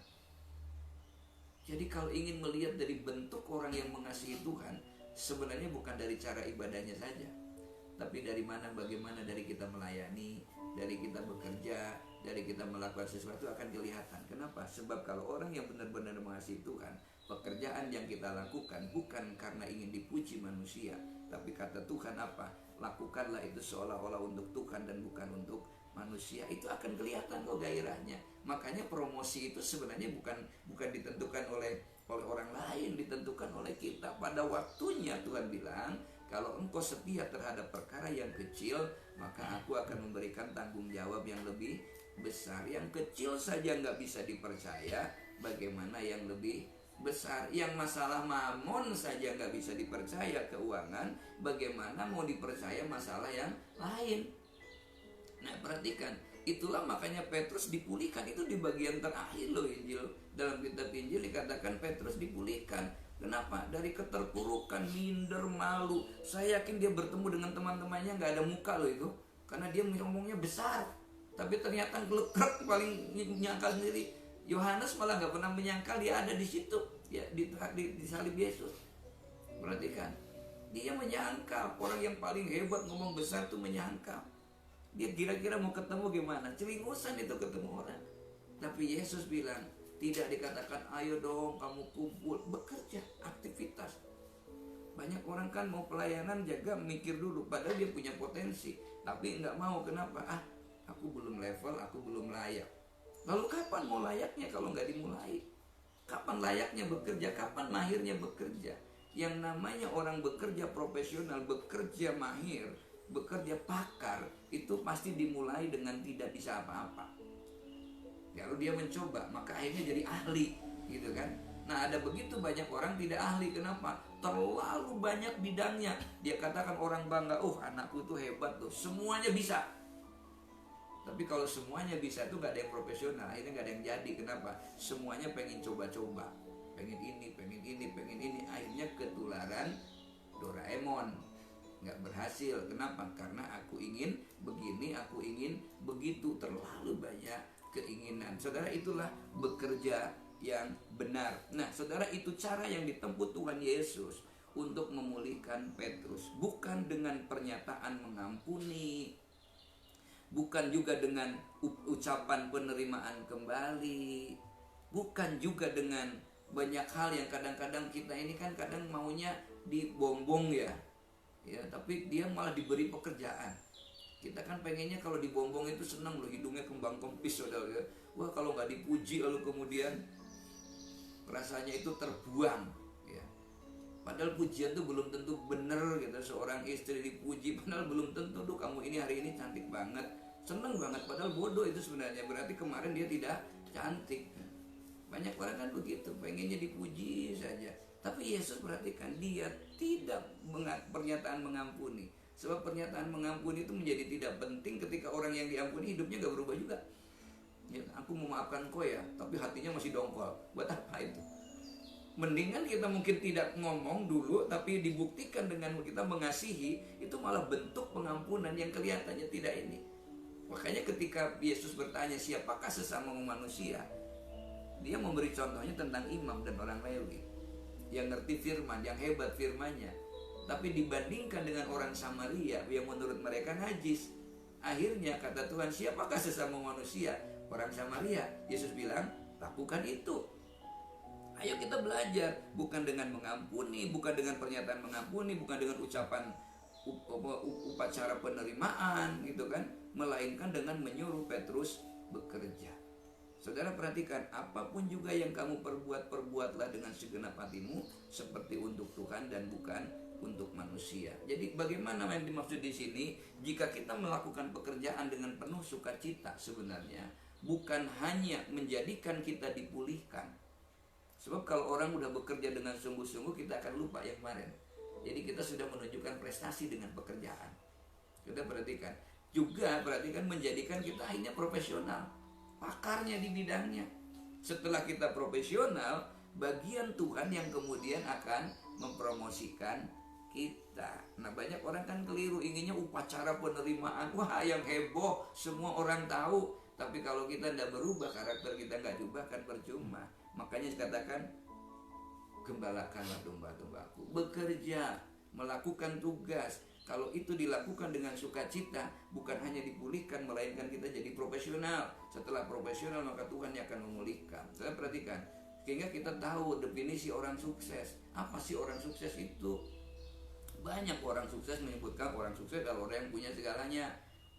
Jadi kalau ingin melihat dari bentuk orang yang mengasihi Tuhan, sebenarnya bukan dari cara ibadahnya saja, tapi dari mana, bagaimana dari kita melayani, dari kita bekerja, dari kita melakukan sesuatu akan kelihatan. Kenapa? Sebab kalau orang yang benar-benar mengasihi Tuhan, pekerjaan yang kita lakukan bukan karena ingin dipuji manusia, tapi kata Tuhan apa? Lakukanlah itu seolah-olah untuk Tuhan dan bukan untuk manusia. Itu akan kelihatan kok gairahnya. Makanya promosi itu sebenarnya bukan ditentukan oleh orang lain, ditentukan oleh kita. Pada waktunya Tuhan bilang, kalau engkau setia terhadap perkara yang kecil, maka aku akan memberikan tanggung jawab yang lebih besar. Yang kecil saja nggak bisa dipercaya, bagaimana yang lebih besar? Yang masalah mamon saja nggak bisa dipercaya, keuangan, bagaimana mau dipercaya masalah yang lain? Nah perhatikan, itulah makanya Petrus dipulihkan. Itu di bagian terakhir loh Injil. Dalam kitab Injil dikatakan Petrus dipulihkan. Kenapa? Dari keterpurukan, minder, malu. Saya yakin dia bertemu dengan teman-temannya gak ada muka loh itu, karena dia ngomongnya besar, tapi ternyata gelekrek, paling nyangkal sendiri. Yohanes malah gak pernah menyangkal dia ada di situ, ya, di salib Yesus. Perhatikan, dia menyangkal. Orang yang paling hebat ngomong besar tuh menyangkal. Dia kira-kira mau ketemu gimana? Celingusan itu ketemu orang. Tapi Yesus bilang, tidak dikatakan ayo dong kamu kumpul, bekerja, aktivitas. Banyak orang kan mau pelayanan jaga mikir dulu, padahal dia punya potensi, tapi nggak mau. Kenapa? Aku belum level, aku belum layak. Lalu kapan mau layaknya kalau nggak dimulai? Kapan layaknya bekerja? Kapan mahirnya bekerja? Yang namanya orang bekerja profesional, bekerja mahir, bekerja pakar, itu pasti dimulai dengan tidak bisa apa-apa. Lalu dia mencoba, maka akhirnya jadi ahli, gitu kan? Nah, ada begitu banyak orang tidak ahli. Kenapa? Terlalu banyak bidangnya. Dia katakan orang bangga, anakku tuh hebat tuh, semuanya bisa. Tapi kalau semuanya bisa tuh gak ada yang profesional, akhirnya gak ada yang jadi. Kenapa? Semuanya pengen coba-coba, pengen ini, pengen ini, pengen ini. Akhirnya ketularan Doraemon, gak berhasil. Kenapa? Karena aku ingin begini, aku ingin begitu. Terlalu banyak keinginan. Saudara, itulah bekerja yang benar. Nah, saudara, itu cara yang ditempuh Tuhan Yesus untuk memulihkan Petrus. Bukan dengan pernyataan mengampuni, bukan juga dengan ucapan penerimaan kembali, bukan juga dengan banyak hal yang kadang-kadang kita ini kan kadang maunya dibombong ya, tapi dia malah diberi pekerjaan. Kita kan pengennya kalau dibombong itu senang loh, hidungnya kembang kempis, saudara ya. Wah, kalau nggak dipuji lalu kemudian rasanya itu terbuang ya. Padahal pujian tuh belum tentu benar gitu. Seorang istri dipuji padahal belum tentu, "Duh, kamu ini hari ini cantik banget." Seneng banget padahal bodoh itu sebenarnya, berarti kemarin dia tidak cantik. Banyak orang kan begitu, pengennya dipuji saja. Tapi Yesus perhatikan, dia tidak pernyataan mengampuni. Sebab pernyataan mengampuni itu menjadi tidak penting ketika orang yang diampuni hidupnya gak berubah juga ya. Aku memaafkan kau ya, tapi hatinya masih dongkol. Buat apa itu? Mendingan kita mungkin tidak ngomong dulu, tapi dibuktikan dengan kita mengasihi. Itu malah bentuk pengampunan yang kelihatannya tidak ini. Makanya ketika Yesus bertanya siapakah sesama manusia, dia memberi contohnya tentang imam dan orang Lewi yang ngerti firman, yang hebat firmannya. Tapi dibandingkan dengan orang Samaria yang menurut mereka najis, akhirnya kata Tuhan, siapakah sesama manusia? Orang Samaria. Yesus bilang, lakukan itu. Ayo kita belajar, bukan dengan mengampuni, bukan dengan pernyataan mengampuni, bukan dengan ucapan upacara penerimaan gitu kan, melainkan dengan menyuruh Petrus bekerja. Saudara perhatikan, apapun juga yang kamu perbuat, perbuatlah dengan segenap hatimu seperti untuk Tuhan dan bukan untuk manusia. Jadi bagaimana yang dimaksud di sini? Jika kita melakukan pekerjaan dengan penuh sukacita, sebenarnya bukan hanya menjadikan kita dipulihkan. Sebab kalau orang udah bekerja dengan sungguh-sungguh, kita akan lupa yang kemarin. Jadi kita sudah menunjukkan prestasi dengan pekerjaan. Kita perhatikan. Juga perhatikan menjadikan kita akhirnya profesional, pakarnya di bidangnya. Setelah kita profesional, bagian Tuhan yang kemudian akan mempromosikan kita. Nah, banyak orang kan keliru, inginnya upacara penerimaan, wah yang heboh, semua orang tahu. Tapi kalau kita tidak berubah, karakter kita nggak diubah, kan percuma. Makanya dikatakan, gembalakanlah domba-dombaku, bekerja, melakukan tugas. Kalau itu dilakukan dengan sukacita, bukan hanya dipulihkan, melainkan kita jadi profesional. Setelah profesional, maka Tuhan yang akan memulihkan. Saya perhatikan, sehingga kita tahu definisi orang sukses. Apa sih orang sukses itu? Banyak orang sukses menyebutkan orang sukses adalah orang yang punya segalanya,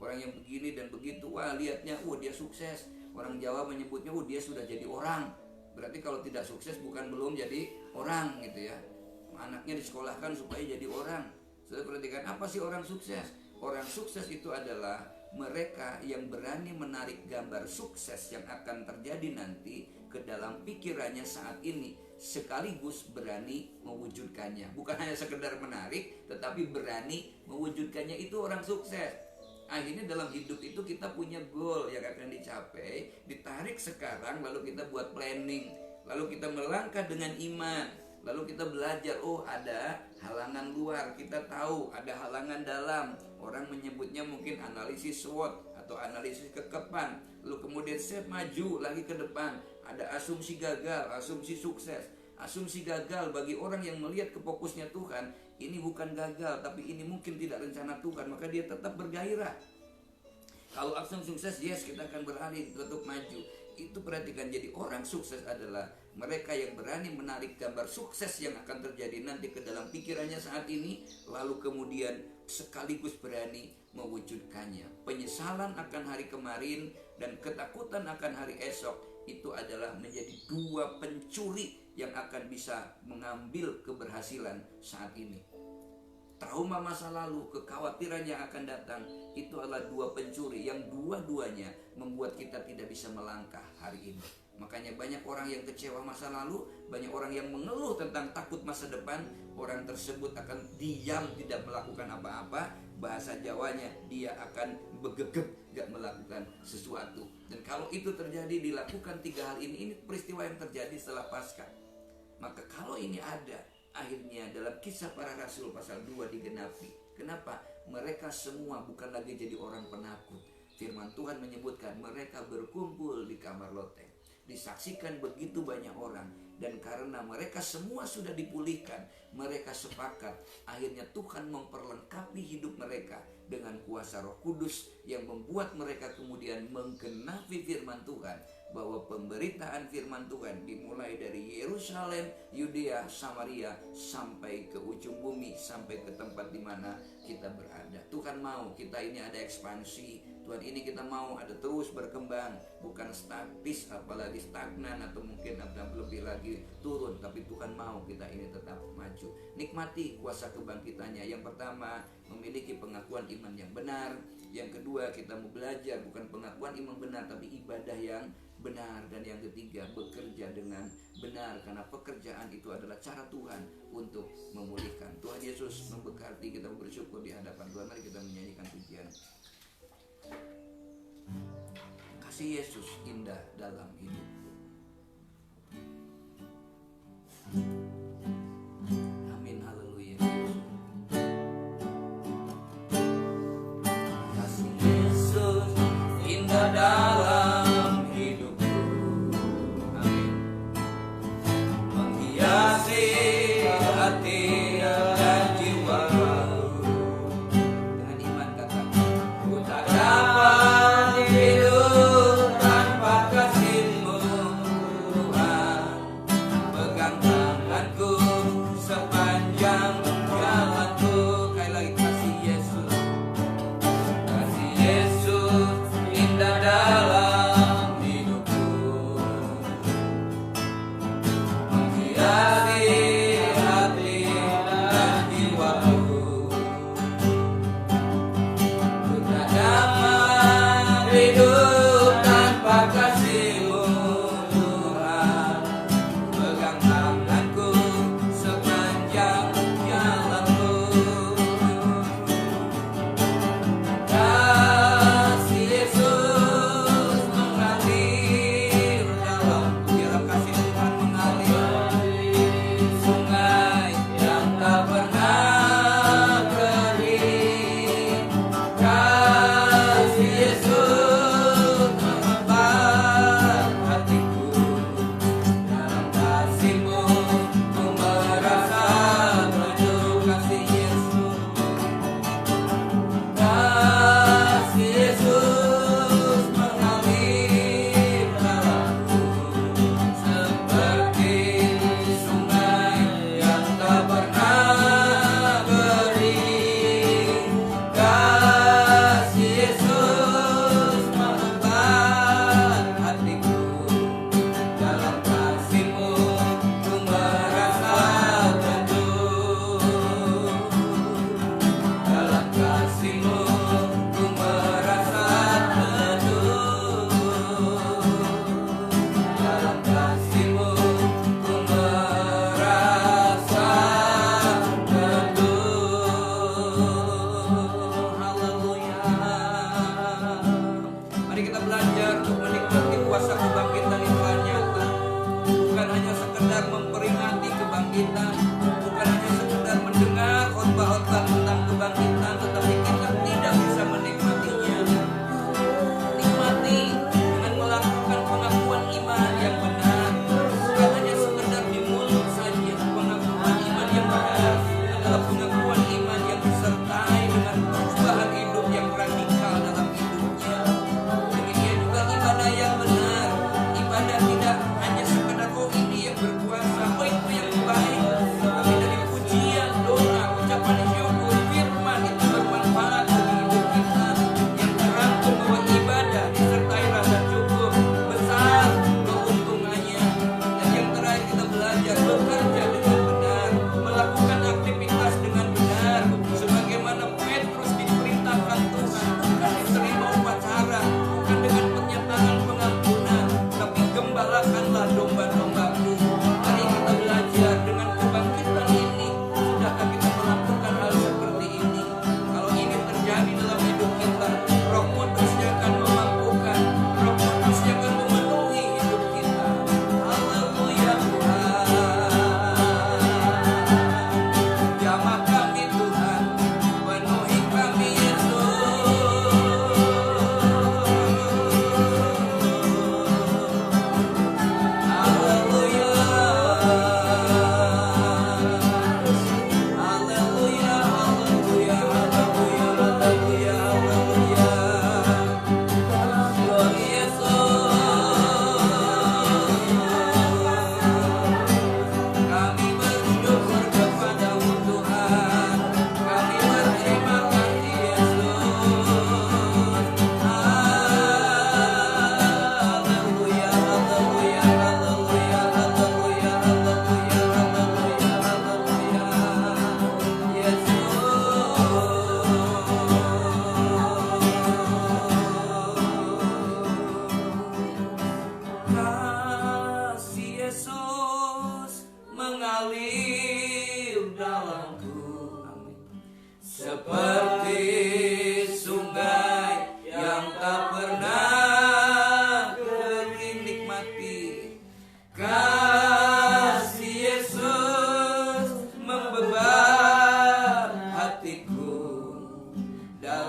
orang yang begini dan begitu. Wah, lihatnya, dia sukses. Orang Jawa menyebutnya, dia sudah jadi orang. Berarti kalau tidak sukses bukan belum jadi orang gitu ya. Anaknya disekolahkan supaya jadi orang. Saya perhatikan, apa sih orang sukses? Orang sukses itu adalah mereka yang berani menarik gambar sukses yang akan terjadi nanti ke dalam pikirannya saat ini, sekaligus berani mewujudkannya. Bukan hanya sekedar menarik, tetapi berani mewujudkannya. Itu orang sukses. Akhirnya dalam hidup itu kita punya goal yang akan dicapai, ditarik sekarang, lalu kita buat planning, lalu kita melangkah dengan iman, lalu kita belajar, ada halangan luar, kita tahu ada halangan dalam. Orang menyebutnya mungkin analisis SWOT atau analisis kekepan, lalu kemudian set maju lagi ke depan. Ada asumsi gagal, asumsi sukses. Asumsi gagal bagi orang yang melihat ke fokusnya Tuhan, ini bukan gagal, tapi ini mungkin tidak rencana Tuhan, maka dia tetap bergairah. Kalau asumsi sukses, yes, kita akan beralih, tetap maju. Itu perhatikan, jadi orang sukses adalah mereka yang berani menarik gambar sukses yang akan terjadi nanti ke dalam pikirannya saat ini, lalu kemudian sekaligus berani mewujudkannya. Penyesalan akan hari kemarin dan ketakutan akan hari esok, itu adalah menjadi dua pencuri yang akan bisa mengambil keberhasilan saat ini. Trauma masa lalu, kekhawatiran yang akan datang, itu adalah dua pencuri yang dua-duanya membuat kita tidak bisa melangkah hari ini. Makanya banyak orang yang kecewa masa lalu, banyak orang yang mengeluh tentang takut masa depan. Orang tersebut akan diam, tidak melakukan apa-apa. Bahasa Jawanya, dia akan begegep, gak melakukan sesuatu. Dan kalau itu terjadi, dilakukan tiga hal ini peristiwa yang terjadi setelah Paskah. Maka kalau ini ada, akhirnya dalam Kisah Para Rasul pasal 2 digenapi. Kenapa? Mereka semua bukan lagi jadi orang penakut, Firman Tuhan menyebutkan mereka berkumpul di kamar loteng. Disaksikan begitu banyak orang. Dan karena mereka semua sudah dipulihkan, mereka sepakat. Akhirnya Tuhan memperlengkapi hidup mereka dengan kuasa Roh Kudus yang membuat mereka kemudian menggenapi firman Tuhan. Bahwa pemberitaan firman Tuhan dimulai dari Yerusalem, Yudea, Samaria sampai ke ujung bumi, sampai ke tempat di mana kita berada. Tuhan mau kita ini ada ekspansi. Tuhan ini kita mau ada terus berkembang, bukan statis apalagi stagnan atau mungkin ada lebih lagi turun, tapi Tuhan mau kita ini tetap maju. Nikmati kuasa kebangkitannya. Yang pertama, memiliki pengakuan iman yang benar. Yang kedua, kita mau belajar bukan pengakuan iman benar tapi ibadah yang benar. Dan yang ketiga, bekerja dengan benar, karena pekerjaan itu adalah cara Tuhan untuk memulihkan. Tuhan Yesus memberkati. Kita bersyukur di hadapan Tuhan. Mari kita menyanyikan pujian. Kasih Yesus indah dalam hidupku. Amin, haleluya. Kasih Yesus indah dalam hidupku. Amin. Menghiasi hati dan jiwaku. Dengan iman katakan, ku tak dapat hidup tanpa kasih-Mu.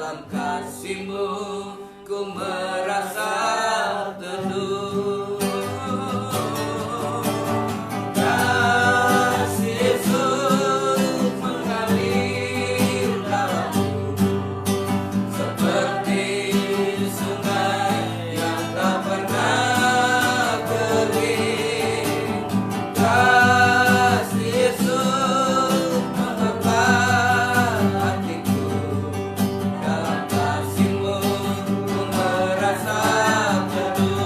dalam kasih-Mu ku merasa teduh. Kasih Yesus mengalir dalamku seperti sungai yang tak pernah kering. Kasih Yesus mengepar hatiku, dalam kasih-Mu ku merasa teduh.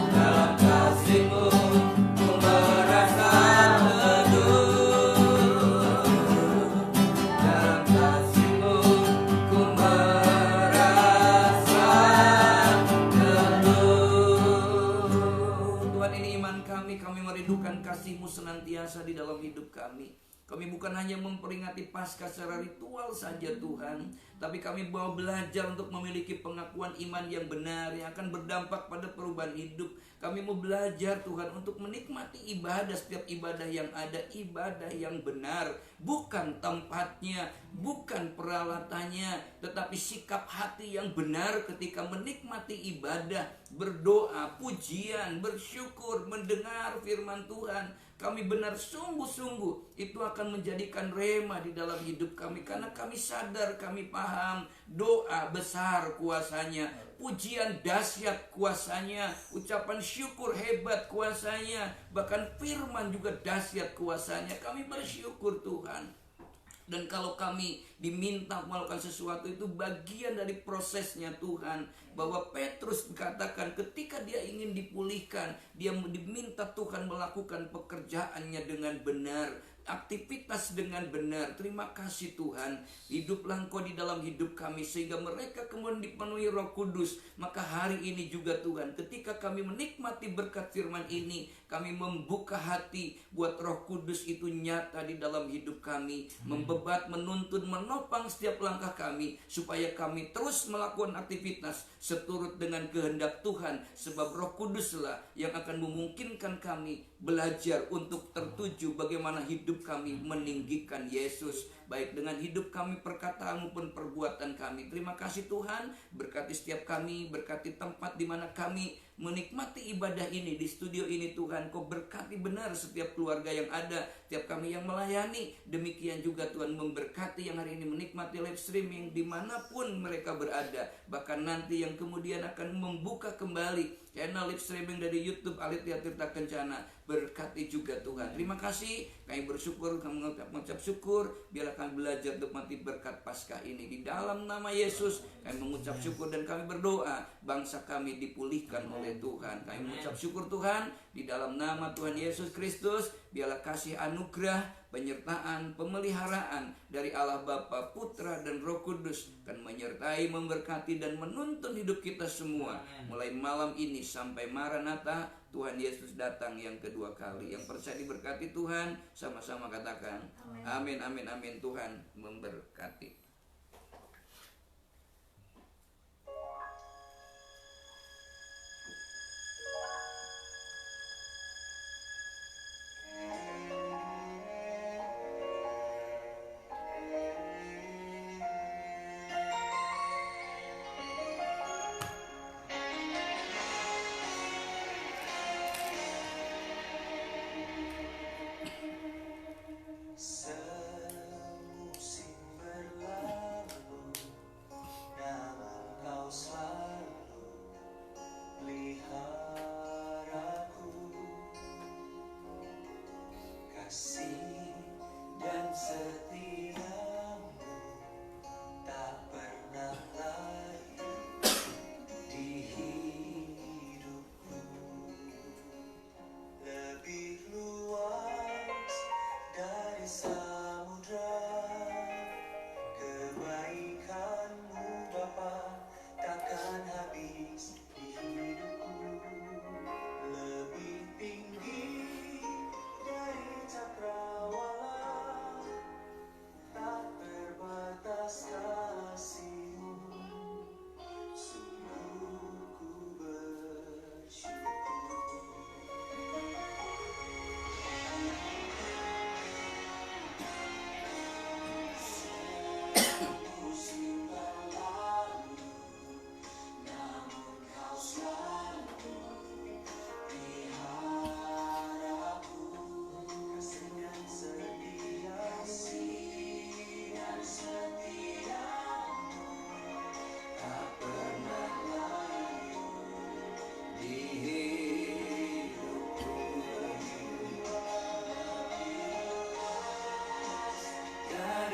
Dalam kasih-Mu ku merasa teduh. Dalam kasih-Mu ku merasa teduh. Tuhan, ini iman kami merindukan kasih-Mu senantiasa di dalam hidup kami. Kami bukan hanya memperingati Paskah secara ritual saja Tuhan, tapi kami mau belajar untuk memiliki pengakuan iman yang benar yang akan berdampak pada perubahan hidup. Kami mau belajar Tuhan untuk menikmati ibadah, setiap ibadah yang ada, ibadah yang benar, bukan tempatnya, bukan peralatannya, tetapi sikap hati yang benar ketika menikmati ibadah, berdoa, pujian, bersyukur, mendengar firman Tuhan. Kami benar sungguh-sungguh itu akan menjadikan rema di dalam hidup kami, karena kami sadar, kami paham doa besar kuasanya, pujian dahsyat kuasanya, ucapan syukur hebat kuasanya, bahkan firman juga dahsyat kuasanya. Kami bersyukur Tuhan. Dan kalau kami diminta melakukan sesuatu, itu bagian dari prosesnya Tuhan. Bahwa Petrus dikatakan ketika dia ingin dipulihkan, dia diminta Tuhan melakukan pekerjaannya dengan benar, aktivitas dengan benar. Terima kasih Tuhan, hiduplah Engkau di dalam hidup kami sehingga mereka kemudian dipenuhi Roh Kudus. Maka hari ini juga Tuhan, ketika kami menikmati berkat firman ini, kami membuka hati buat Roh Kudus itu nyata di dalam hidup kami, membebat, menuntun, menopang setiap langkah kami, supaya kami terus melakukan aktivitas seturut dengan kehendak Tuhan. Sebab Roh Kuduslah yang akan memungkinkan kami belajar untuk tertuju bagaimana hidup kami meninggikan Yesus, baik dengan hidup kami, perkataan maupun perbuatan kami. Terima kasih Tuhan, berkati setiap kami, berkati tempat di mana kami menikmati ibadah ini, di studio ini Tuhan. Kau berkati benar setiap keluarga yang ada, setiap kami yang melayani. Demikian juga Tuhan memberkati yang hari ini menikmati live streaming dimanapun mereka berada, bahkan nanti yang kemudian akan membuka kembali channel live streaming dari YouTube Alithea Tirta Kencana. Berkati juga Tuhan. Terima kasih, kami bersyukur, kami mengucap syukur. Biarlah kami belajar untuk mati berkat Paskah ini. Di dalam nama Yesus kami mengucap syukur dan kami berdoa bangsa kami dipulihkan oleh Tuhan. Kami mengucap syukur Tuhan di dalam nama Tuhan Yesus Kristus. Biarlah kasih anugerah, penyertaan, pemeliharaan dari Allah Bapa, Putra dan Roh Kudus akan menyertai, memberkati dan menuntun hidup kita semua mulai malam ini sampai Maranatha, Tuhan Yesus datang yang kedua kali. Yang percaya diberkati Tuhan, sama-sama katakan amin, amin, amin. Tuhan memberkati. Semusim berlalu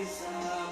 Esa